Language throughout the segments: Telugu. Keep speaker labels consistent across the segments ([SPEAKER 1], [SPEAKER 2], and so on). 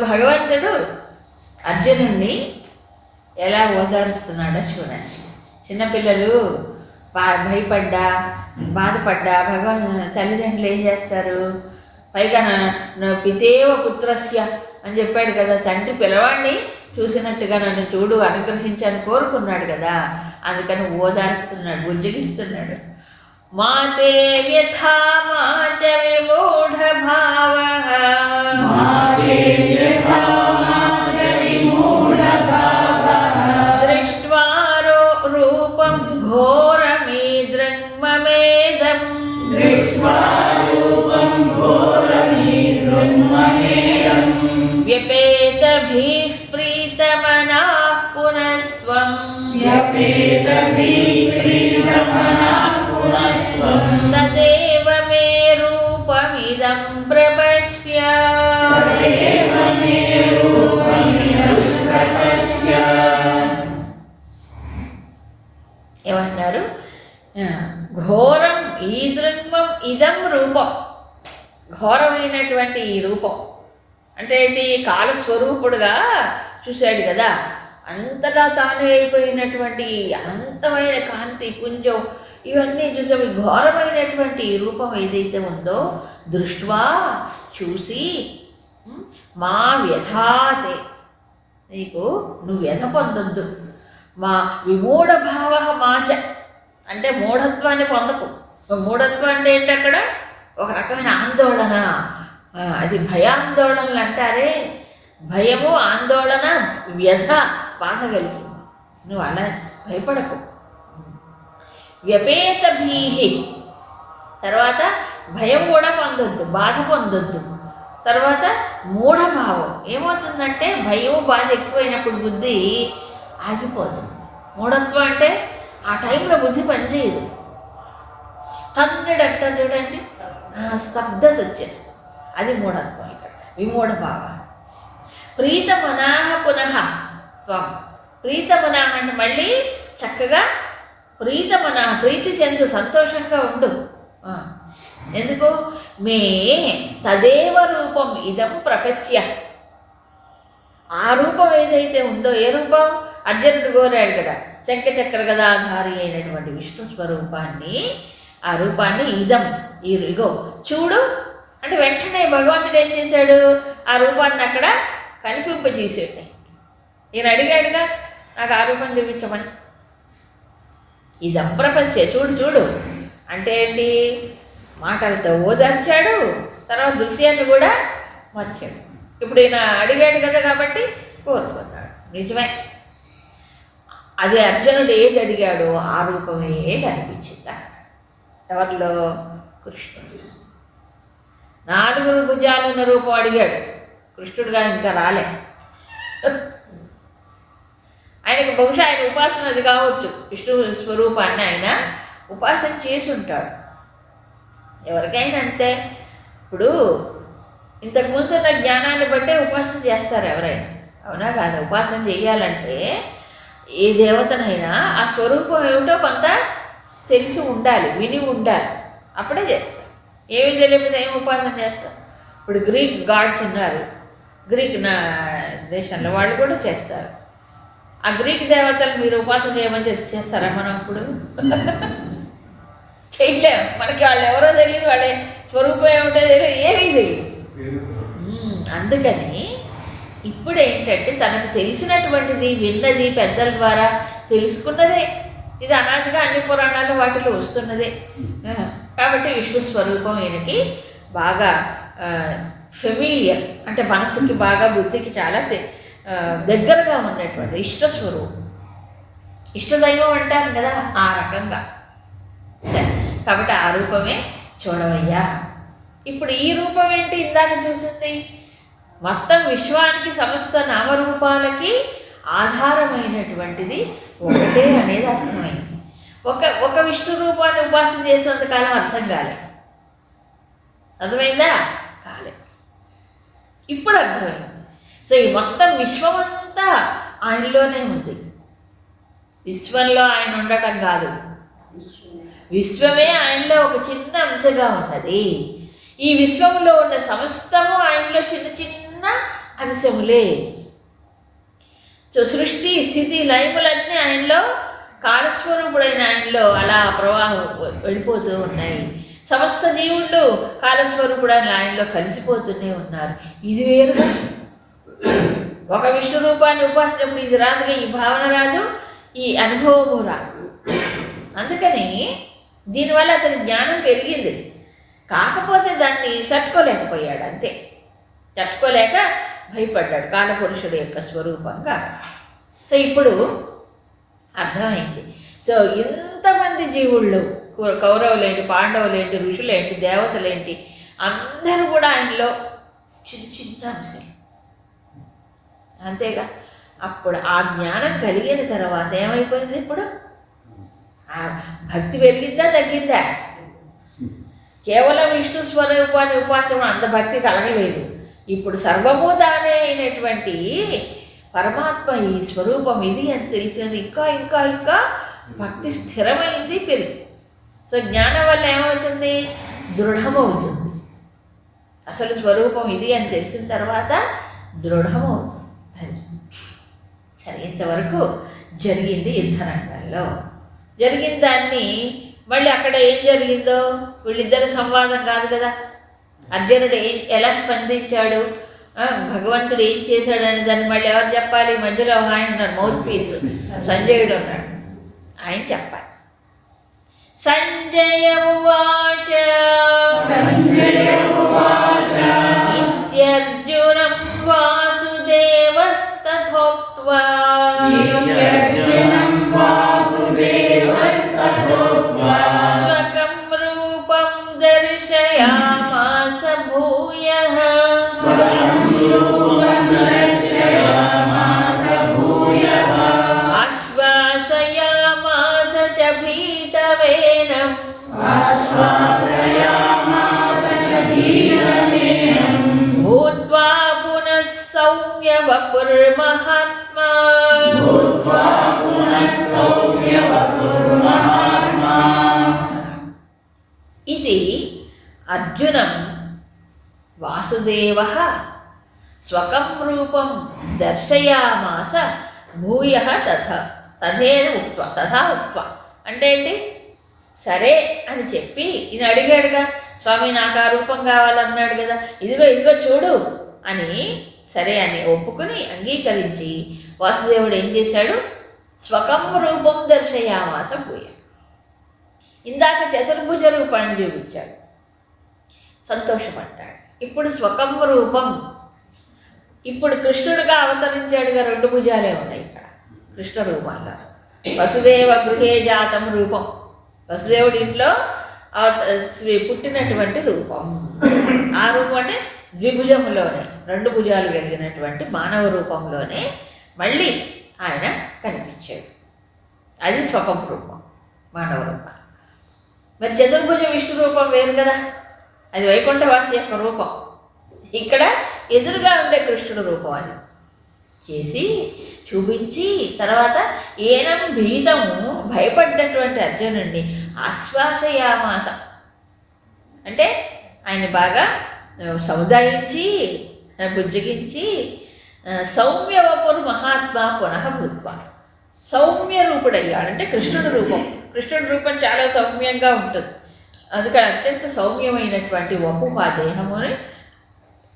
[SPEAKER 1] భగవంతుడు అర్జునుడిని ఎలా ఓదారుస్తున్నాడో చూడండి. చిన్నపిల్లలు భయపడ్డా బాధపడ్డా తల్లిదండ్రులు ఏం చేస్తారు? పైగా పితేవ పుత్రస్య అని చెప్పాడు కదా, తండ్రి పిల్లవాడిని చూసినట్టుగా నన్ను చూడు అనుగ్రహించని కోరుకున్నాడు కదా, అందుకని ఓదారుస్తున్నాడు, బుజ్జగిస్తున్నాడు. మాతే వ్యథా మాచ విమూఢ భావః దృష్ట్వా రూపం ఘోరమీదృంమమేదం వ్యపేతభిః ప్రీతమనాః పునస్త్వం తదేవ మే రూపమిదం ప్రపశ్య. ఏమంటున్నారు? ఘోరం ఈదృంగం ఇదం రూపం, ఘోరమైనటువంటి ఈ రూపం అంటే ఏంటి? కాలస్వరూపుడుగా చూశాడు కదా, అంతటా తానే అయిపోయినటువంటి అనంతమైన కాంతి పుంజం ఇవన్నీ చూసాము. ఘోరమైనటువంటి ఈ రూపం ఏదైతే ఉందో దృష్ట్వా చూసి మా వ్యథాతే నీకు నువ్వు వ్యథ పొందొద్దు. మా విమూఢ భావ మాచ అంటే మూఢత్వాన్ని పొందకు. మూఢత్వం అంటే ఏంటి? అక్కడ ఒక రకమైన ఆందోళన, అది భయాందోళనలు అంటారే, భయము ఆందోళన వ్యథ బాధ కలిగింది. నువ్వు అలా భయపడకు. వ్యపేత భీహి తర్వాత భయం కూడా పొందొద్దు, బాధ పొందొద్దు. తర్వాత మూఢభావం ఏమవుతుందంటే భయం బాధ ఎక్కువైనప్పుడు బుద్ధి ఆగిపోతుంది. మూఢత్వం అంటే ఆ టైంలో బుద్ధి పనిచేయదు. స్టన్నెడ్ అంటారు చూడండి, స్తబ్దత వచ్చేస్తుంది, అది మూఢత్వం. ఇక్కడ విమూఢభావ. ప్రీతమనాహ పునః త్వం. ప్రీతమనాహ అంటే మళ్ళీ చక్కగా ప్రీతమనాహ ప్రీతి చెందు, సంతోషంగా ఉండు. ఎందుకు? మే తదేవ రూపం ఇదం ప్రపశ్య. ఆ రూపం ఏదైతే ఉందో, ఏ రూపం? అర్జునుడు కోరాడు కదా, శంఖచక్ర గదాధారి అయినటువంటి విష్ణు స్వరూపాన్ని, ఆ రూపాన్ని ఇదం ఇగో చూడు అంటే వెంటనే భగవంతుడు ఏం చేశాడు? ఆ రూపాన్ని అక్కడ కనిపింపజేసాడు. ఈయన అడిగాడుగా, నాకు ఆ రూపం చూపించమని. ఇదం ప్రపశ్య, చూడు చూడు అంటే ఏంటి? మాటలతో ఓదార్చాడు, తర్వాత దృశ్యాన్ని కూడా మర్చాడు. ఇప్పుడు ఈయన అడిగాడు కదా కాబట్టి కోరుకున్నాడు. నిజమే, అదే అర్జునుడు ఏది అడిగాడో ఆ రూపమే కనిపించిందా? ఎవరిలో? కృష్ణుడు. 4 భుజాలున్న రూపం అడిగాడు కృష్ణుడుగా, ఇంకా రాలే. ఆయనకు బహుశా ఆయన ఉపాసన అది కావచ్చు, విష్ణు స్వరూపాన్ని ఆయన ఉపాసన చేసి ఉంటాడు. ఎవరికైనా అంతే. ఇప్పుడు ఇంతకుముందు ఉన్న జ్ఞానాన్ని బట్టే ఉపాసన చేస్తారు ఎవరైనా, అవునా కాదు? ఉపాసన చేయాలంటే ఏ దేవతనైనా ఆ స్వరూపం ఏమిటో కొంత తెలిసి ఉండాలి, విని ఉండాలి, అప్పుడే చేస్తారు. ఏమి తెలియకపోతే ఏం ఉపాసన చేస్తారు? ఇప్పుడు గ్రీక్ గాడ్స్ ఉన్నారు, గ్రీక్ దేశంలో వాళ్ళు కూడా చేస్తారు. ఆ గ్రీక్ దేవతలు మీరు ఉపాసన చేయమని చేస్తారా? మనం ఇప్పుడు చేయలేము. మనకి వాళ్ళు ఎవరో తెలియదు, వాళ్ళే స్వరూపం ఏమిటో తెలియదు, ఏమీ తెలియదు. అందుకని ఇప్పుడు ఏంటంటే తనకు తెలిసినటువంటిది, విన్నది, పెద్దల ద్వారా తెలుసుకున్నదే, ఇది అనాదిగా అన్ని పురాణాలు వాటిలో వస్తున్నదే. కాబట్టి విష్ణు స్వరూపం ఈయనకి బాగా ఫెమిలియర్, అంటే మనసుకి బాగా, బుద్ధికి చాలా దగ్గరగా ఉన్నటువంటి ఇష్టస్వరూపం. ఇష్టదైవం అంటారు కదా, ఆ రకంగా. సరే, కాబట్టి ఆ రూపమే చూడవయ్యా. ఇప్పుడు ఈ రూపం ఏంటి? ఇందాక చూసింది మొత్తం విశ్వానికి, సమస్త నామరూపాలకి ఆధారమైనటువంటిది ఒకటే అనేది అర్థమైంది. ఒక విష్ణు రూపాన్ని ఉపాసన చేసినంతకాలం అర్థం కాలేదు. అర్థమైందా? కాలేదు. ఇప్పుడు అర్థమైంది. సో ఈ మొత్తం విశ్వమంతా ఆయనలోనే ఉంది. విశ్వంలో ఆయన ఉండటం కాదు, విశ్వమే ఆయనలో ఒక చిన్న అంశగా ఉన్నది. ఈ విశ్వంలో ఉన్న సమస్తము ఆయనలో చిన్న చిన్న అంశములే. సో సృష్టి స్థితి లయములన్నీ ఆయనలో, కాలస్వరూపుడైన ఆయనలో అలా ప్రవాహం వెళ్ళిపోతూ ఉన్నాయి. సమస్త జీవుళ్ళు కాలస్వరూపుడైన ఆయనలో కలిసిపోతూనే ఉన్నారు. ఇది వేరుగా ఒక విష్ణు రూపాన్ని ఉపాసించినప్పుడు ఇది రాదుగా, ఈ భావన రాదు, ఈ అనుభవము రాదు. అందుకని దీనివల్ల అతని జ్ఞానం పెరిగింది. కాకపోతే దాన్ని తట్టుకోలేకపోయాడు, అంతే. తట్టుకోలేక భయపడ్డాడు కాలపురుషుడు యొక్క స్వరూపంగా. సో ఇప్పుడు అర్థమైంది. సో ఇంతమంది జీవుళ్ళు, కౌరవులేంటి, పాండవులేంటి, ఋషులేంటి, దేవతలేంటి, అందరూ కూడా ఆయనలో చిన్న చిన్న అంశాలు, అంతేగా. అప్పుడు ఆ జ్ఞానం కలిగిన తర్వాత ఏమైపోయింది? ఇప్పుడు ఆ భక్తి పెరిగిందా తగ్గిందా? కేవలం విష్ణు స్వరూపాన్ని ఉపాసన అంత భక్తి కలగలేదు. ఇప్పుడు సర్వము తానే అయినటువంటి పరమాత్మ ఈ స్వరూపం ఇది అని తెలిసినది ఇంకా ఇంకా ఇంకా భక్తి స్థిరమైంది, పెరిగి. సో జ్ఞానం వల్ల ఏమవుతుంది? దృఢమవుతుంది. అసలు స్వరూపం ఇది అని తెలిసిన తర్వాత దృఢమవుతుంది. సరే, ఇంతవరకు జరిగింది యుద్ధరంగంలో. జరిగిన దాన్ని మళ్ళీ అక్కడ ఏం జరిగిందో, వీళ్ళిద్దరి సంవాదం కాదు కదా. అర్జునుడు ఎలా స్పందించాడు, భగవంతుడు ఏం చేశాడు అని దాన్ని మళ్ళీ ఎవరు చెప్పాలి? మధ్యలో ఆయన ఉన్నారు, మౌత్ పీస్ సంజయుడు ఉన్నాడు, ఆయన చెప్పాలి. సంజయ ఉవాచ ఇత్యర్జునం వాసుదేవస్తథోక్త్వా స్వకం రూపం దర్శయామాస భూయః ఆశ్వాసయామాస చ భీతవేనం భూత్వా పునః సౌమ్య వపుర్మహాత్మా ఇది అర్జునం వాసుదేవః స్వకం రూపం దర్శయామాస భూయః తథేన ఉక్త్వా తథా ఉక్త్వా అంటే ఏంటి? సరే అని చెప్పి ఈయన అడిగాడుగా, స్వామి నాకు ఆ రూపం కావాలన్నాడు కదా, ఇదిగో ఇదిగో చూడు అని సరే అని ఒప్పుకుని అంగీకరించి వాసుదేవుడు ఏం చేశాడు? స్వకం రూపం దర్శయామాస భూయ. ఇందాక చతుర్భుజ రూపాన్ని చూపించాడు, సంతోషపడ్డాడు. ఇప్పుడు స్వకం రూపం, ఇప్పుడు కృష్ణుడిగా అవతరించాడుగా, రెండు భుజాలే ఉన్నాయి ఇక్కడ కృష్ణ రూపంలో. వసుదేవ గృహే జాతం రూపం, వసుదేవుడి ఇంట్లో పుట్టినటువంటి రూపం. ఆ రూపం అంటే ద్విభుజములోనే, రెండు భుజాలు కలిగినటువంటి మానవ రూపంలోనే మళ్ళీ ఆయన కనిపించాడు. అది స్వకం రూపం, మానవ రూపం. మరి చతుర్భుజ విష్ణు రూపం వేరు కదా, అది వైకుంఠవాసి యొక్క రూపం. ఇక్కడ ఎదురుగా ఉండే కృష్ణుడు రూపం అని చేసి చూపించి తర్వాత ఏనం భీతము, భయపడ్డటువంటి అర్జునుడిని ఆశ్వాసయామాస అంటే ఆయన బాగా సముదాయించి బుజ్జగించి సౌమ్య వపుర్ మహాత్మా పునః భూత్వ, సౌమ్య రూపుడయ్యాడు. అంటే కృష్ణుడి రూపం, కృష్ణుడి రూపం చాలా సౌమ్యంగా ఉంటుంది. అందుకని అత్యంత సౌమ్యమైనటువంటి వపు ఆ దేహముని,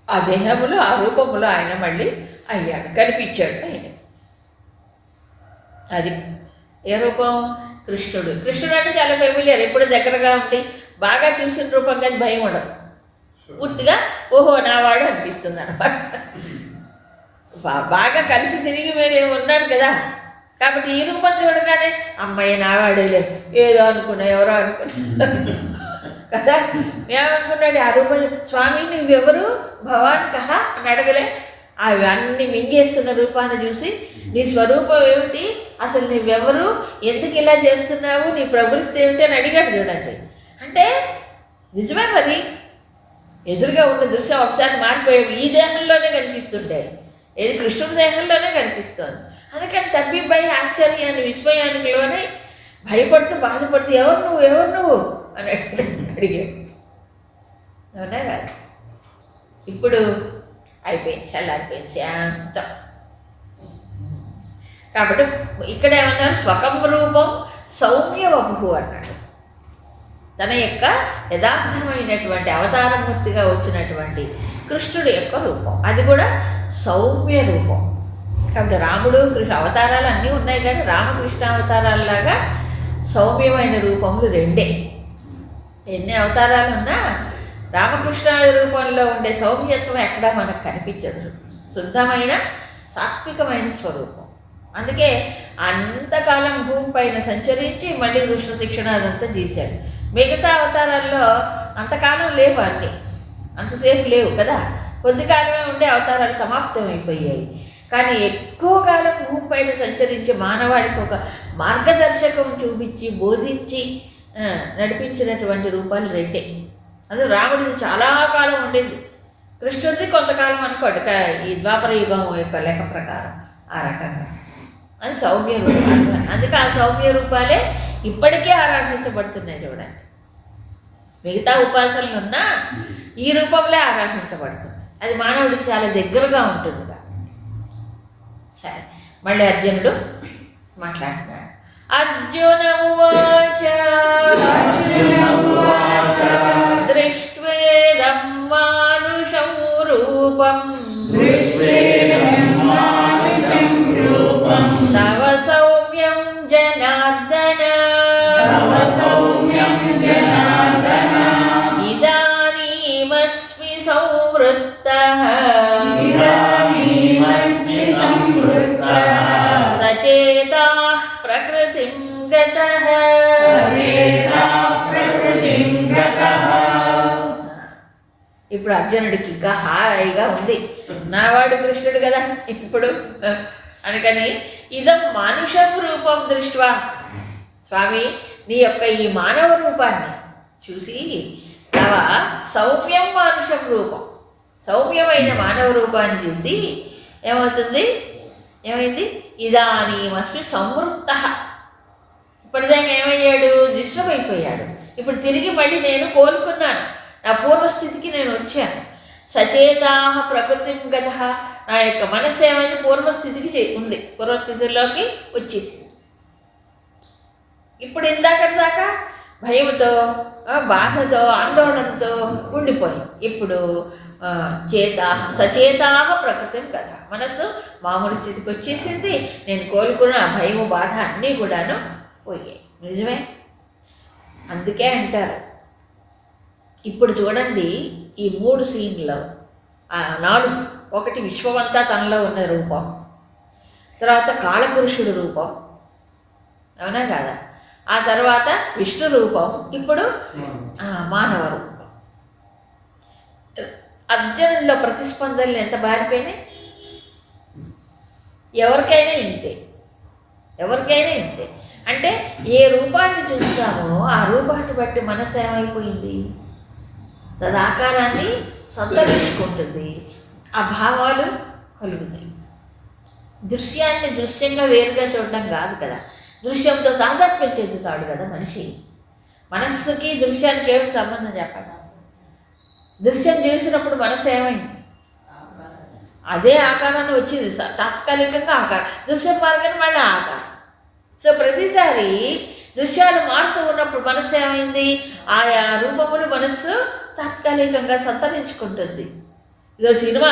[SPEAKER 1] ఆ దేహములో ఆ రూపములో ఆయన మళ్ళీ అయ్యాడు, కనిపించాడు ఆయన. అది ఏ రూపం? కృష్ణుడు. కృష్ణుడు అంటే చాలా ఫెమిలియర్, ఎప్పుడు దగ్గరగా ఉండి బాగా చూసిన రూపం కానీ భయం ఉండదు, పూర్తిగా ఓహో నావాడు అనిపిస్తుంది అన్నమాట. బాగా కలిసి తిరిగి మీరు ఉన్నాడు కదా, కాబట్టి ఈ రూపం చూడగానే అమ్మాయి నావాడేలే ఏదో అనుకున్నా, ఎవరో అనుకున్నా కదా. ఏమనుకున్నాడు? ఆ రూపం స్వామి నువ్వెవరు భవాన్ కహ అని అడగలే. అవి అన్ని మింగేస్తున్న రూపాన్ని చూసి నీ స్వరూపం ఏమిటి, అసలు నువ్వెవరు, ఎందుకు ఇలా చేస్తున్నావు, నీ ప్రవృత్తి ఏమిటి అని అడిగాడు. చూడండి, అంటే నిజమే. మరి ఎదురుగా ఉన్న దృశ్యం ఒకసారి మారిపోయాడు, ఈ దేహంలోనే కనిపిస్తుంటాయి, ఏది కృష్ణుడి దేహంలోనే కనిపిస్తోంది. అందుకని తబ్బిబ్బై ఆశ్చర్యాన్ని విస్మయానికి లోనే భయపడుతూ బాధపడుతూ ఎవరు నువ్వు, ఎవరు నువ్వు అని అడిగాడు. అవునా కాదు? ఇప్పుడు అయిపోయింది, చల్లారిపోయింది శాంతం. కాబట్టి ఇక్కడ ఏమన్నారు, స్వకం రూపం సౌమ్య వపు అన్నాడు. తన యొక్క యథార్థమైనటువంటి అవతారమూర్తిగా వచ్చినటువంటి కృష్ణుడి యొక్క రూపం, అది కూడా సౌమ్య రూపం. కాబట్టి రాముడు కృష్ణ అవతారాలు అన్నీ ఉన్నాయి, కానీ రామకృష్ణ అవతారాలలాగా సౌమ్యమైన రూపములు రెండే. ఎన్ని అవతారాలు ఉన్నా రామకృష్ణ రూపంలో ఉండే సౌమ్యత్వం ఎక్కడా మనకు కనిపించదు. శుద్ధమైన సాత్వికమైన స్వరూపం. అందుకే అంతకాలం భూమి పైన సంచరించి మళ్ళీ కృష్ణ శిక్షణ అదంతా చేశాడు. మిగతా అవతారాల్లో అంతకాలం లేవు, అన్నీ అంతసేపు లేవు కదా, కొద్ది కాలమే ఉండే అవతారాలు సమాప్తం అయిపోయాయి. కానీ ఎక్కువ కాలం భూమి పైన సంచరించి మానవాడికి ఒక మార్గదర్శకం చూపించి బోధించి నడిపించినటువంటి రూపాలు రెండే. అది రాముడిది చాలా కాలం ఉండింది, కృష్ణుడిది కొంతకాలం అనుకోండి, ఈ ద్వాపర యుగం యొక్క లెక్క ప్రకారం ఆ రకంగా. అది సౌమ్య రూపాలు. అందుకే ఆ సౌమ్య రూపాలే ఇప్పటికే ఆరాధించబడుతున్నాయి చూడండి. మిగతా ఉపాసనలు ఉన్నా ఈ రూపంలో ఆరాధించబడుతుంది. అది మానవుడికి చాలా దగ్గరగా ఉంటుంది. సరే, మళ్ళీ అర్జునుడు మాట్లాడుతున్నాడు. అర్జున ఉవాచ దృష్ట్వేదం మానుషం రూపం తవ సౌమ్యం జనార్దన ఇదానీమస్మి సంవృత్తః సచేతాః ప్రకృతిం గతః. ఇప్పుడు అర్జునుడికి ఇంకా హాయిగా ఉంది, నావాడు కృష్ణుడు కదా ఇప్పుడు. అందుకని ఇదం మానుషం రూపం దృష్ట్వా, స్వామి నీ యొక్క ఈ మానవ రూపాన్ని చూసి, తవ సౌమ్యం మానుషం రూపం, సౌమ్యమైన మానవ రూపాన్ని చూసి ఏమవుతుంది, ఏమైంది, ఇదానీమస్మి సంవృత్త. ఇప్పటిదాకా ఏమయ్యాడు, నిశ్చమైపోయాడు. ఇప్పుడు తిరిగి మళ్ళీ నేను కోలుకున్నాను, నా పూర్వస్థితికి నేను వచ్చాను. సచేతాః ప్రకృతిం గతః, నా యొక్క మనస్సు ఏమైంది, పూర్వస్థితికి ఉంది, పూర్వస్థితిలోకి వచ్చేసింది. ఇప్పుడు ఇందాకటి దాకా భయంతో బాధతో ఆందోళనతో ఉండిపోయి, ఇప్పుడు సచేతాః ప్రకృతిం గతః, మనస్సు మామూలు స్థితికి వచ్చేసింది. నేను కోలుకున్న భయము బాధ అన్నీ కూడాను పోయాయి. నిజమే. అందుకే అంటారు, ఇప్పుడు చూడండి ఈ 3 సీన్లో 4, ఒకటి విశ్వమంతా తనలో ఉన్న రూపం, తర్వాత కాళపురుషుడు రూపం, అవునా కాదా, ఆ తర్వాత విష్ణు రూపం, ఇప్పుడు మానవ రూపం. అర్జునుడిలో ప్రతిస్పందనలు ఎంత బారిపోయినాయి. ఎవరికైనా ఇంతే, ఎవరికైనా ఇంతే. అంటే ఏ రూపాన్ని చూస్తామో ఆ రూపాన్ని బట్టి మనసు ఏమైపోయింది, తదాకారాన్ని సంతరించుకుంటుంది, ఆ భావాలు కలుగుతాయి. దృశ్యాన్ని దృశ్యంగా వేరుగా చూడడం కాదు కదా, దృశ్యంతో తాదాత్మ్యం చెందుతాడు కదా మనిషి. మనస్సుకి దృశ్యానికి ఏమిటి సంబంధం చెప్పండి. దృశ్యం చూసినప్పుడు మనసు ఏమైంది, అదే ఆకారాన్ని వచ్చింది, తాత్కాలికంగా ఆకారం, దృశ్యం మార్గాన్ని మళ్ళీ ఆకారం. సో ప్రతిసారి దృశ్యాలు మారుతూ ఉన్నప్పుడు మనసు ఏమైంది, ఆయా రూపములు మనస్సు తాత్కాలికంగా సంతరించుకుంటుంది. ఇదో సినిమా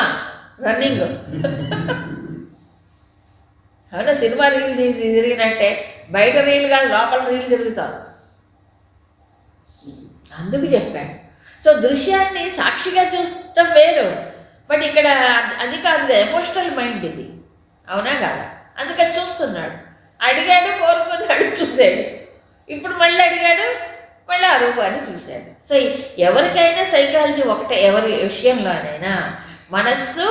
[SPEAKER 1] రన్నింగ్, అవునా, సినిమా రీల్ తిరిగినట్టే బయట రీల్ కాదు, లోపల రీల్ తిరుగుతారు. అందుకు చెప్పాను. సో దృశ్యాన్ని సాక్షిగా చూడటం వేరు, బట్ ఇక్కడ అది కాదు, ఎమోషనల్ మైండ్ ఇది, అవునా కాదా. అందుకని చూస్తున్నాడు, అడిగాడు, కోరుకున్నాడు, చూశాడు, ఇప్పుడు మళ్ళీ అడిగాడు, మళ్ళీ ఆ రూపాన్ని చూశాడు. సో ఎవరికైనా సైకాలజీ ఒకటే, ఎవరి విషయంలోనైనా మనస్సు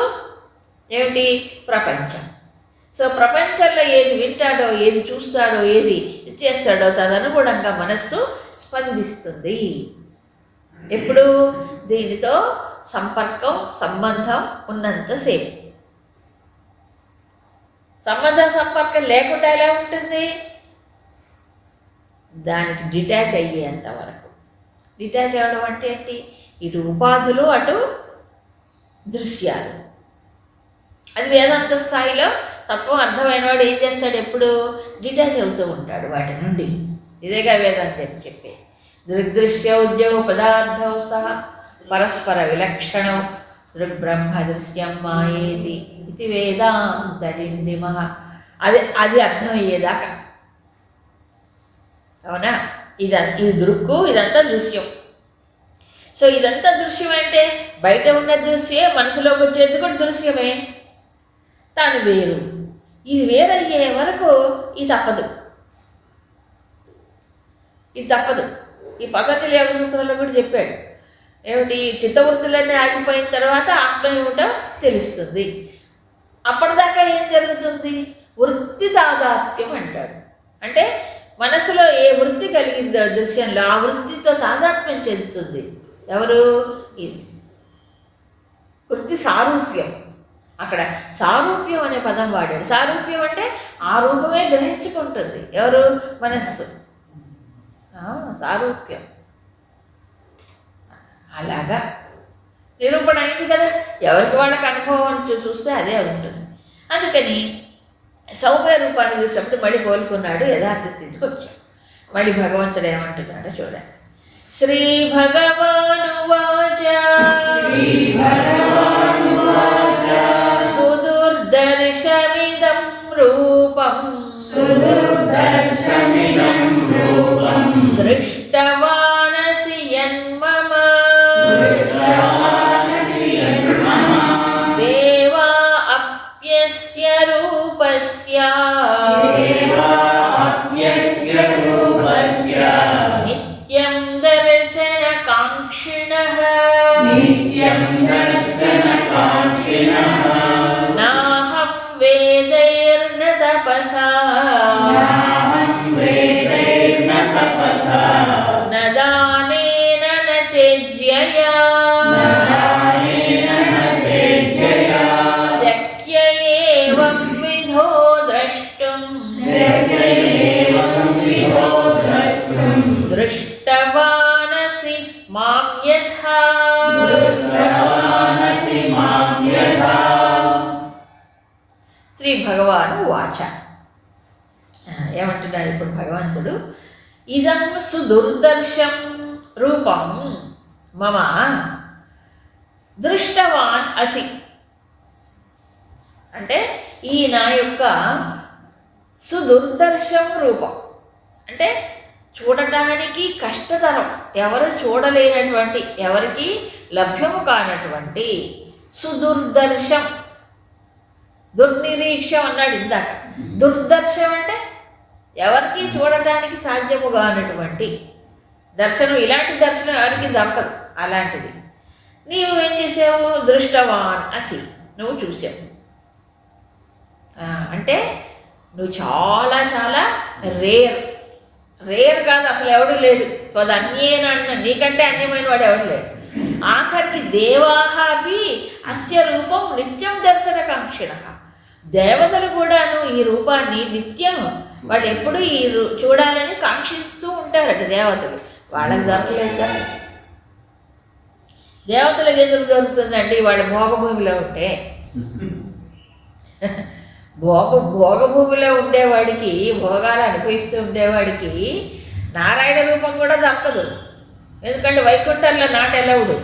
[SPEAKER 1] ఏమిటి, ప్రపంచం. సో ప్రపంచంలో ఏది వింటాడో, ఏది చూస్తాడో, ఏది చేస్తాడో తదనుగుణంగా మనస్సు స్పందిస్తుంది. ఎప్పుడు దీనితో సంపర్కం సంబంధం ఉన్నంతసేపు. సంబంధం సంపర్కం లేకుండా ఎలా ఉంటుంది, దానికి డిటాచ్ అయ్యేంత వరకు. డిటాచ్ అవ్వడం అంటే ఏంటి, ఇటు ఉపాధులు అటు దృశ్యాలు. అది వేదాంత స్థాయిలో తత్వం అర్థమైన వాడు ఏం చేస్తాడు, ఎప్పుడు డిటాచ్ అవుతూ ఉంటాడు వాటి నుండి. ఇదేగా వేదాంతం చెప్పే. దృగ్దృశ్యౌద్యౌ పదార్థౌ సహ పరస్పర విలక్షణం దృగ్బ్రహ్మ దృశ్యం మాయేది ఇది వేదాంతడిండిమ. అది అర్థమయ్యేదాకా. అవునా? ఇది దృక్కు, ఇదంతా దృశ్యం. సో ఇదంతా దృశ్యం అంటే బయట ఉన్న దృశ్యమే, మనసులోకి వచ్చేది కూడా దృశ్యమే. తాను వేరు. ఇది వేరయ్యే వరకు ఇది తప్పదు. ఈ పతంజలి యోగ సూత్రంలో కూడా చెప్పాడు. ఏమిటి, చిత్తవృత్తులన్నీ ఆగిపోయిన తర్వాత ఆత్మ ఏమిటో తెలుస్తుంది. అప్పటిదాకా ఏం జరుగుతుంది, వృత్తి తాదాత్మ్యం అంటాడు. అంటే మనసులో ఏ వృత్తి కలిగిందో దృశ్యంలో ఆ వృత్తితో తాదాత్మ్యం చెందుతుంది. ఎవరు? వృత్తి సారూప్యం. అక్కడ సారూప్యం అనే పదం వాడాడు. సారూప్యం అంటే ఆ రూపమే గ్రహించుకుంటుంది. ఎవరు? మనస్సు. సారూప్యం. అలాగా నిరూపణ అయింది కదా. ఎవరికి వాళ్ళకి అనుభవం చూస్తే అదే ఉంటుంది. అందుకని సౌమ్య రూపాన్ని చూసినప్పుడు మళ్ళీ కోలుకున్నాడు, యథార్థ స్థితికి వచ్చాడు. మళ్ళీ భగవంతుడు ఏమంటున్నాడో చూడండి. శ్రీ భగవానువాచ సుదుర్దర్శమిదం రూపం దృష్టవానసి యన్మమ దేవా అప్యస్య రూపస్య నిత్యం దర్శనకాంక్షిణః నాహం వేదైర్న తపసా న దానేన న చేజ్యయా శక్య ఏవం విధో ద్రష్టుం దృష్టవానసి మాం యథా. శ్రీ భగవాను వాచ. ఏమంటున్నాడు ఇప్పుడు భగవంతుడు? ఇదం సుదుర్దర్శం రూపం మమ దృష్టవాన్ అసి. అంటే ఈ నా యొక్క సుదుర్దర్శం రూపం అంటే చూడటానికి కష్టతరం, ఎవరు చూడలేనటువంటి, ఎవరికి లభ్యము కానటువంటి సుదుర్దర్శం. దుర్నిరీక్షం అన్నాడు ఇందాక. దుర్దర్శం అంటే ఎవరికి చూడటానికి సాధ్యము కానటువంటి దర్శనం. ఇలాంటి దర్శనం ఎవరికి దొరకదు. అలాంటిది నీవు ఏం చేసావు? దృష్టవాన్ అసి, నువ్వు చూసావు. అంటే నువ్వు చాలా చాలా రేర్ కాదు, అసలు ఎవడు లేడు. త్వదన్యేన అన్న, నీకంటే అన్యమైన వాడు ఎవడు లేడు. ఆఖరికి దేవాహాపి అస్య రూపం నిత్యం దర్శనకాంక్షిణః. దేవతలు కూడాను ఈ రూపాన్ని నిత్యం వాడు ఎప్పుడు ఈ చూడాలని కాంక్షిస్తూ ఉంటారట దేవతలు. వాళ్ళకి దొరకలేదు కదా. దేవతలకు ఎందుకు దొరుకుతుందండి? వాళ్ళ భోగభూమిలో ఉంటే. భోగభూమిలో ఉండేవాడికి, భోగాలు అనుభవిస్తూ ఉండేవాడికి నారాయణ రూపం కూడా దక్కదు. ఎందుకంటే వైకుంఠంలో నాటెలవుడు.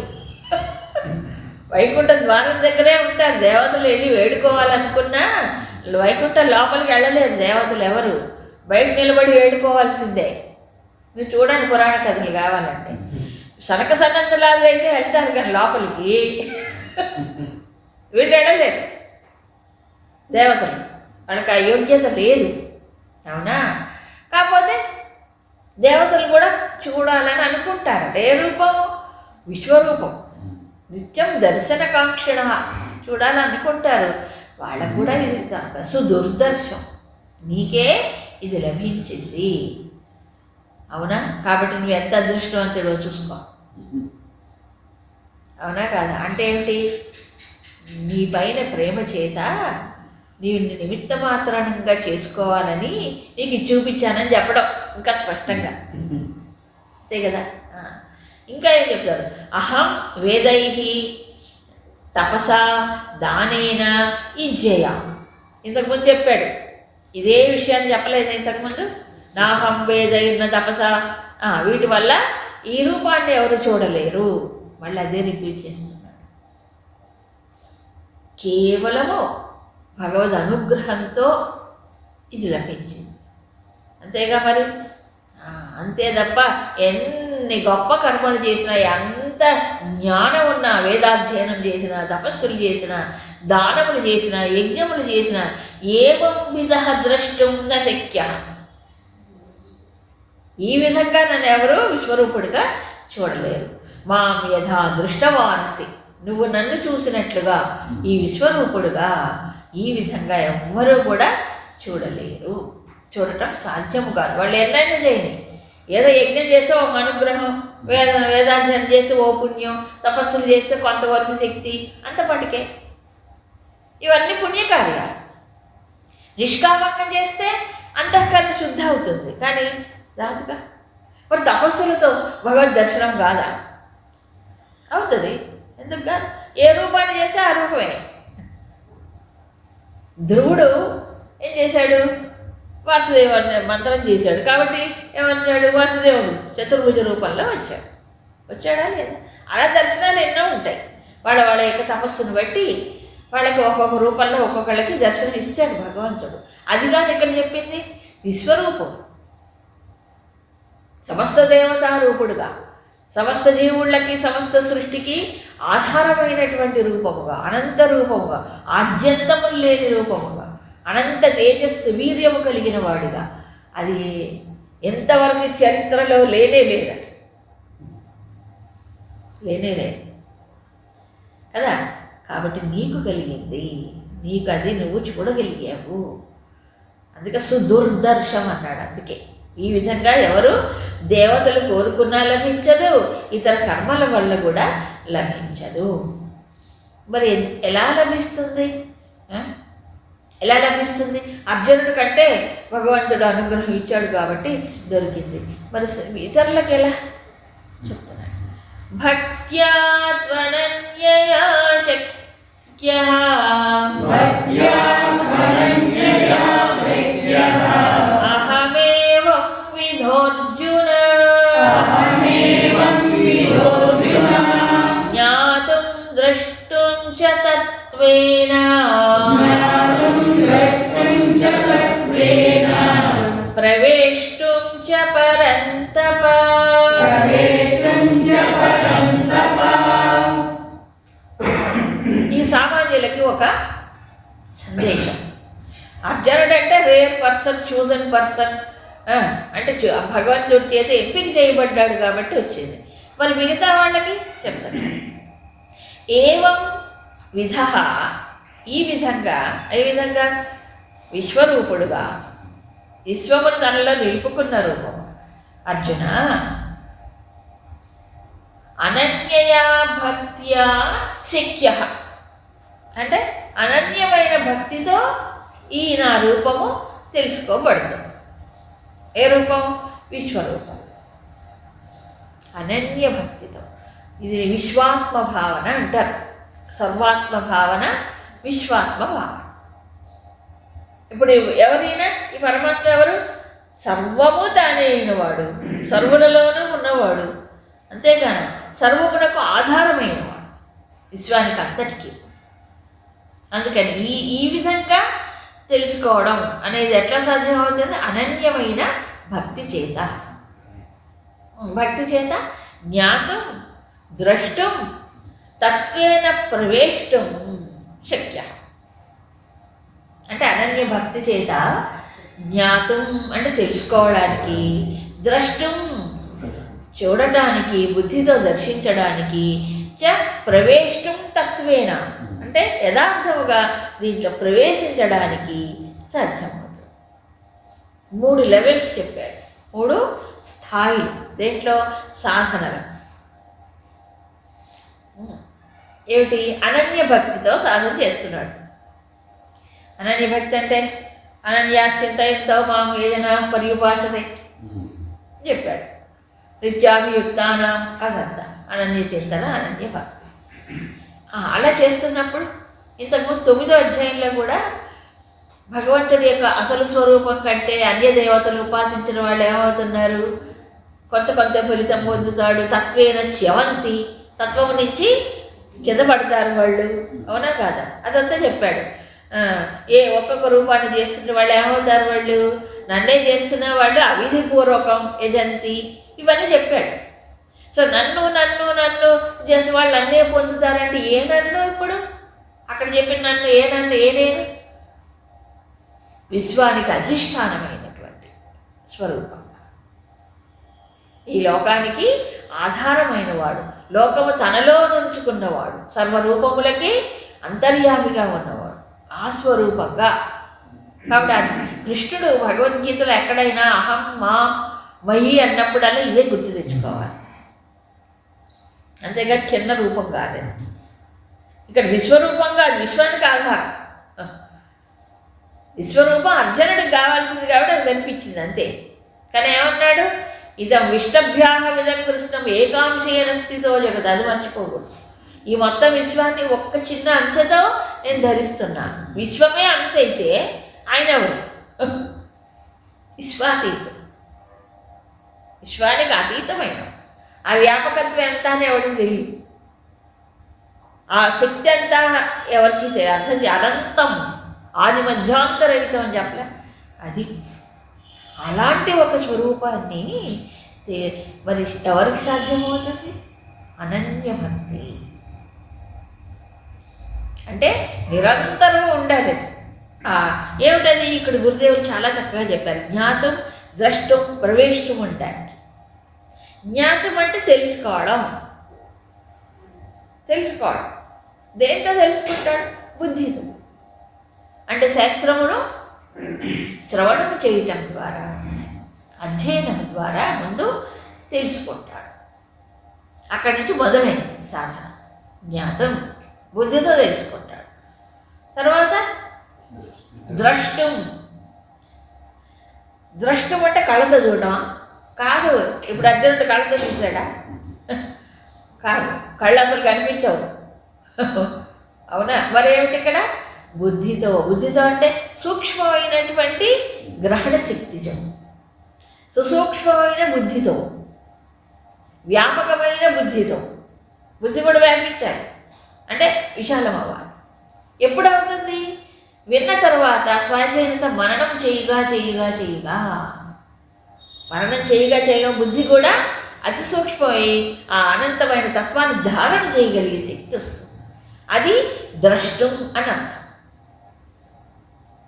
[SPEAKER 1] వైకుంఠ ద్వారం దగ్గరే ఉంటారు దేవతలు. వెళ్ళి వేడుకోవాలనుకున్నా వైకుంఠం లోపలికి వెళ్ళలేరు దేవతలు ఎవరు. బయట నిలబడి వేడుకోవాల్సిందే. మీరు చూడండి పురాణ కథలు కావాలంటే. సనక సన్నంతలాగా అయితే వెళ్తారు కానీ లోపలికి వీళ్ళు వెళ్ళలేరు దేవతలు. వాళ్ళకి ఆ యోగ్యత లేదు. అవునా? కాకపోతే దేవతలు కూడా చూడాలని అనుకుంటారు. ఏ రూపం? విశ్వరూపం. నిత్యం దర్శనకాంక్షణ చూడాలనుకుంటారు. వాళ్ళకు కూడా ఇది సుదుర్దర్శం. నీకే ఇది లభించింది. అవునా? కాబట్టి నువ్వు ఎంత అదృష్టవంతుడో చూసుకో. అవునా కాదా? అంటే ఏమిటి? నీ పైన ప్రేమ చేత నీవు నిమిత్త మాత్రంగా చేసుకోవాలని నీకు చూపించానని చెప్పడం ఇంకా స్పష్టంగా. అంతే కదా? ఇంకా ఏం చెప్తారు? అహం వేదైః తపసా దానేన ఇజ్జయ. ఇంతకుముందు చెప్పాడు ఇదే విషయాన్ని చెప్పలేదు ఇంతకుముందు. నాహం వేదైన తపస, వీటి వల్ల ఈ రూపాన్ని ఎవరు చూడలేరు. మళ్ళీ అదే రిపీట్ చేస్తున్నాడు. కేవలము భగవద్ అనుగ్రహంతో ఇది లభించింది, అంతేగా మరి. అంతే తప్ప ఎన్ని గొప్ప కర్మలు చేసినా, ఎంత జ్ఞానం ఉన్నా, వేదాధ్యయనం చేసినా, తపస్సులు చేసినా, దానములు చేసినా, యజ్ఞములు చేసినా, ఏవం విధ ద్రష్టం న శక్య. ఈ విధంగా నన్ను ఎవరు విశ్వరూపుడిగా చూడలేరు. మాం యథా దృష్టవానసి, నువ్వు నన్ను చూసినట్లుగా ఈ విశ్వరూపుడుగా ఈ విధంగా ఎవ్వరూ కూడా చూడలేరు. చూడటం సాధ్యము కాదు. వాళ్ళు ఎన్నైనా చేయని, ఏదో యజ్ఞం చేస్తే ఒక అనుగ్రహం, వేదాధ్యయనం చేస్తే ఓ పుణ్యం, తపస్సులు చేస్తే కొంతవరకు శక్తి, అంతపాటికే. ఇవన్నీ పుణ్యకార్యాలు. నిష్కామంగా చేస్తే అంతఃకరణ శుద్ధ అవుతుంది, కానీ రాదుగా. మరి తపస్సులతో భగవద్ దర్శనం కాదా? అవుతుంది. ఎందుకుగా? ఏ రూపాన్ని చేస్తే ఆ రూపమే. ధ్రువుడు ఏం చేశాడు? వాసుదేవుని మంత్రం చేశాడు కాబట్టి ఏమన్నాడు? వాసుదేవుడు చతుర్భుజ రూపంలో వచ్చాడా లేదా? అలా దర్శనాలు ఎన్నో ఉంటాయి. వాళ్ళ యొక్క తపస్సును బట్టి వాళ్ళకి ఒక్కొక్క రూపంలో ఒక్కొక్కళ్ళకి దర్శనం ఇస్తాడు భగవంతుడు. అది కాదు ఇక్కడ చెప్పింది, విశ్వరూపం, సమస్త దేవతా రూపుడుగా, సమస్త జీవుళ్ళకి, సమస్త సృష్టికి ఆధారమైనటువంటి రూపముగా, అనంత రూపముగా, ఆద్యంతములు లేని రూపముగా, అనంత తేజస్సు వీర్యము కలిగిన వాడిగా. అది ఎంతవరకు చరిత్రలో లేనే లేదు కదా. కాబట్టి నీకు కలిగింది, నీకు అది నువ్వు చూడగలిగావు. అందుకే సుదుర్దర్శం అన్నాడు. అందుకే ఈ విధంగా ఎవరు దేవతలు కోరుకున్నా లభించదు, ఇతర కర్మల వల్ల కూడా లభించదు. మరి ఎలా లభిస్తుంది? ఎలా లభిస్తుంది? అర్జునుడి కంటే భగవంతుడు అనుగ్రహం ఇచ్చాడు కాబట్టి దొరికింది. మరి ఇతరులకు ఎలా చెప్తున్నాడు? భక్త్యా త్వనన్యయా శక్యః, అహమేవం విధోర్జున, జ్ఞాతుం ద్రష్టుం చ తత్వేన, ప్రవేష్టుం చ పరంతప. ఈ సామాన్యులకి ఒక సందేశం. అర్జునుడు అంటే రేర్ పర్సన్, చూజన్ పర్సన్, అంటే భగవంతుడి చేత ఎంపిక చేయబడ్డాడు కాబట్టి వచ్చింది. మరి మిగతా వాళ్ళకి చెప్తారు. ఏవం విధ, ఈ విధంగా, ఏ విధంగా? విశ్వరూపుడుగా, విశ్వమును తనలో నిలుపుకున్న రూపం. అర్జున, అనన్యయా భక్త్యా శక్య, అంటే అనన్యమైన భక్తితో ఈ నా రూపము తెలుసుకోబడుతుంది. ఏ రూపం? విశ్వరూపం. అనన్య భక్తితో. ఇది విశ్వాత్మ భావన అంటారు. సర్వాత్మ భావన, విశ్వాత్మ భావన. ఇప్పుడు ఎవరైనా ఈ పరమాత్మ ఎవరు? సర్వము తానే అయినవాడు, సర్వులలోనూ ఉన్నవాడు, అంతేగాని సర్వమునకు ఆధారమైనవాడు, విశ్వానికి అంతటికి. అందుకని ఈ విధంగా తెలుసుకోవడం అనేది ఎట్లా సాధ్యమవుతుంది? అనన్యమైన భక్తి చేత. భక్తి చేత జ్ఞాతం ద్రష్టం తత్వేన ప్రవేష్టం శక్య. అంటే అనన్య భక్తి చేత జ్ఞాతం అంటే తెలుసుకోవడానికి, ద్రష్టం చూడటానికి, బుద్ధితో దర్శించడానికి, చ ప్రవేష్టం తత్వేన అంటే యథార్థముగా దీంట్లో ప్రవేశించడానికి సాధ్యమవుతుంది. 3 లెవెల్స్ చెప్పాడు, 3 స్థాయిలు. దేంట్లో? సాధనలు. ఏమిటి? అనన్య భక్తితో సాధన చేస్తున్నాడు. అనన్య భక్తి అంటే అనన్యాశ్చింతయంతో మాం ఏదైనా పర్యుపాసతే చెప్పాడు. రిత్యాభియుక్తానం, అదంతా అనన్య చింతన, అనన్య భక్తి. అలా చేస్తున్నప్పుడు ఇంతకుముందు 9వ అధ్యాయంలో కూడా భగవంతుడి యొక్క అసలు స్వరూపం కంటే అన్య దేవతలు ఉపాసించిన వాళ్ళు ఏమవుతున్నారు, కొంత ఫలితం పొందుతాడు, తత్వేన చ్యవంతి, తత్వము నుంచి కింద పడతారు వాళ్ళు, అవునా కాదా? అదంతా చెప్పాడు. ఒక్కొక్క రూపాన్ని చేస్తుంటే వాళ్ళు ఏమవుతారు, వాళ్ళు నన్నే చేస్తున్న వాళ్ళు అవిధిపూర్వకం యజంతి, ఇవన్నీ చెప్పాడు. సో నన్ను నన్ను నన్ను చేసిన వాళ్ళు నన్నే పొందుతారంటే ఏ నన్ను? ఇప్పుడు అక్కడ చెప్పిన నన్ను ఏ నన్ను? ఏ నేను? విశ్వానికి అధిష్టానమైనటువంటి స్వరూపం, ఈ లోకానికి ఆధారమైన వాడు, లోకము తనలో నుంచుకున్నవాడు, సర్వరూపములకి అంతర్యామిగా ఉన్నవాడు, ఆ స్వరూపంగా. కాబట్టి కృష్ణుడు భగవద్గీతలో ఎక్కడైనా అహం మా మయి అన్నప్పుడల్లా ఇదే గుర్తు తెచ్చుకోవాలి, అంతేగా చిన్న రూపం కాదని. ఇక్కడ విశ్వరూపంగా విశ్వానికి ఆధారం. విశ్వరూపం అర్జునుడికి కావాల్సింది కాబట్టి అది కనిపించింది అంతే. కానీ ఏమన్నాడు, ఇదం విష్టభ్యాహ విధం కృష్ణం ఏకాంశేన స్థితో జగత్, అది మర్చిపోకూడదు. ఈ మొత్తం విశ్వాన్ని ఒక్క చిన్న అంశతో నేను ధరిస్తున్నాను. విశ్వమే అంశ అయితే ఆయన ఎవరు? విశ్వాతీతం, విశ్వానికి అతీతమైన ఆ వ్యాపకత్వం ఎంత అని ఎవరికి తెలియదు, ఆ శక్తి అంతా ఎవరికి తెలియదు. అర్థం అనంతం, ఆది మధ్యాంతరహితం అని చెప్పలే, అది అలాంటి ఒక స్వరూపాన్ని మరి ఎవరికి సాధ్యమవుతుంది? అనన్యభక్తి అంటే నిరంతరం ఉండాలి. ఏమిటది? ఇక్కడ గురుదేవులు చాలా చక్కగా చెప్పారు. జ్ఞాతం, ద్రష్టం, ప్రవేశం ఉంటాయి. జ్ఞాతం అంటే తెలుసుకోవడం. దేంతో తెలుసుకుంటాడు? బుద్ధితో. అంటే శాస్త్రమును శ్రవణం చేయటం ద్వారా, అధ్యయనం ద్వారా ముందు తెలుసుకుంటాడు. అక్కడి నుంచి మొదలైంది సాధన. జ్ఞాతం బుద్ధితో తెలుసుకుంటాడు. తర్వాత ద్రష్టం. ద్రష్టం అంటే కళ్ళతో చూడడం కాదు. ఇప్పుడు అర్జునుడు కళ్ళతో చూశాడా? కాదు, కళ్ళు అసలు కనిపించవు, అవునా? మరి ఏమిటి ఇక్కడ? బుద్ధితో. అంటే సూక్ష్మమైనటువంటి గ్రహణ శక్తితో, సుసూక్ష్మమైన బుద్ధితో, వ్యాపకమైన బుద్ధితో. బుద్ధి కూడా వ్యాపించాలి అంటే విశాలం అవ్వాలి. ఎప్పుడు అవుతుంది? విన్న తర్వాత స్వాధ్యాయంతో మననం చేయగా బుద్ధి కూడా అతి సూక్ష్మమై ఆ అనంతమైన తత్వాన్ని ధారణ చేయగలిగే శక్తి వస్తుంది. అది ద్రష్టం అని అర్థం,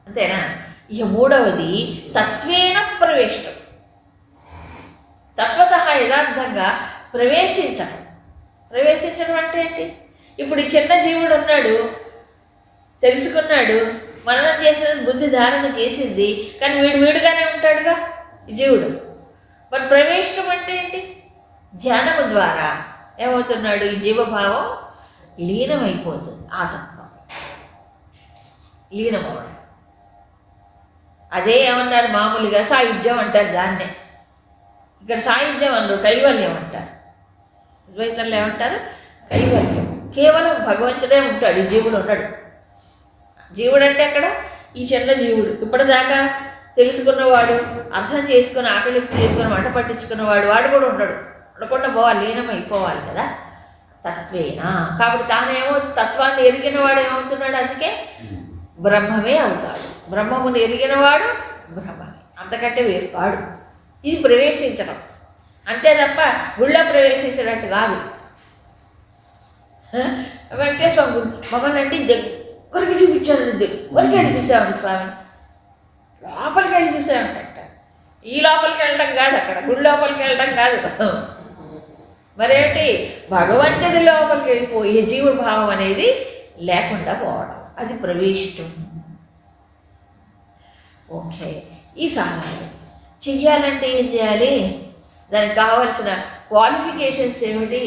[SPEAKER 1] అంతేనా? ఇక మూడవది తత్వేన ప్రవేశం. తత్వత యథార్థంగా ప్రవేశించడం. ప్రవేశించడం అంటే ఏంటి? ఇప్పుడు ఈ చిన్న జీవుడు ఉన్నాడు, తెలుసుకున్నాడు, మననం చేసేది, బుద్ధి ధారణ చేసింది, కానీ వీడుగానే ఉంటాడుగా ఈ జీవుడు. మరి ప్రవేశం అంటే ఏంటి? ధ్యానము ద్వారా ఏమవుతున్నాడు? ఈ జీవభావం లీనమైపోతుంది. ఆత్మ లీనమవడం. అదే ఏమన్నారు? మామూలుగా సాయుధ్యం అంటారు దాన్నే. ఇక్కడ సాయుధ్యం అన్నారు, కైవల్యం అంటారు. ద్వైతంలో ఏమంటారు? కైవల్యం. కేవలం భగవంతుడే ఉంటాడు, ఈ జీవుడు ఉన్నాడు. జీవుడు అంటే అక్కడ ఈ చిన్న జీవుడు, ఇప్పటిదాకా తెలుసుకున్నవాడు, అర్థం చేసుకుని, ఆకలి చేసుకుని, మంట పట్టించుకున్నవాడు, వాడు కూడా ఉండడు. ఉండకుండా పోవాలి, లీనమైపోవాలి కదా తత్వేనా. కాబట్టి తానేమో తత్వాన్ని ఎరిగిన వాడు ఏమవుతున్నాడు? అందుకే బ్రహ్మమే అవుతాడు. బ్రహ్మమును ఎరిగినవాడు బ్రహ్మమే, అంతకంటే వేరు కాడు. ఇది ప్రవేశించడం అంతే తప్ప గుళ్ళో ప్రవేశించినట్టు కాదు. వెంకటేశ్వర గుడి మమ్మల్ని అంటే దగ్గరికి చూపించారు, దగ్గరికి వెళ్ళి చూసామండి స్వామి, లోపలికి వెళ్ళి చూసామంట. ఈ లోపలికి వెళ్ళడం కాదు, అక్కడ గుడి లోపలికి వెళ్ళడం కాదు. మరేంటి? భగవంతుడి లోపలికి వెళ్ళిపోయి జీవ భావం అనేది లేకుండా పోవడం, అది ప్రవేశం. ఓకే, ఈ సాధన చెయ్యాలంటే ఏం చేయాలి? దానికి కావలసిన క్వాలిఫికేషన్స్ ఏమిటి?